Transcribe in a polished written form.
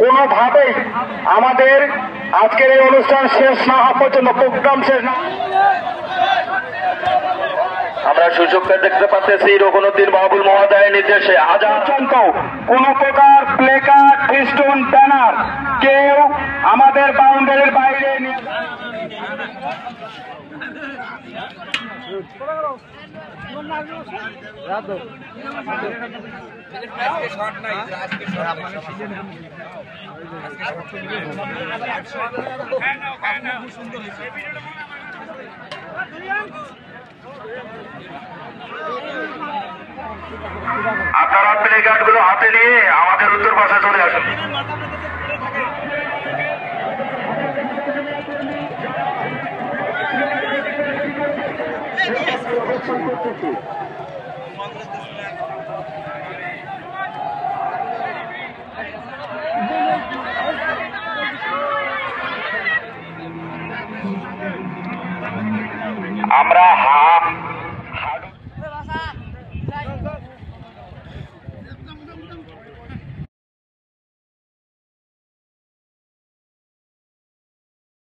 কোনোভাবেই আমাদের আজকের এই অনুষ্ঠান শেষ না হওয়া পর্যন্ত, প্রোগ্রাম শেষ না। আমরা সুযোগকে দেখতে পাচ্ছি রঘুনুদ্দিন মাহবুব মহোদয়ের নির্দেশে আজ পর্যন্ত কোন প্রকার প্লেকার্ড, ফেস্টুন, ব্যানার কেউ আমাদের বাউন্ডারির বাইরে আপনারা প্লেকার্ড গুলো হাতে নিয়ে আমাদের উত্তর পাশে চলে আসুন। আমরা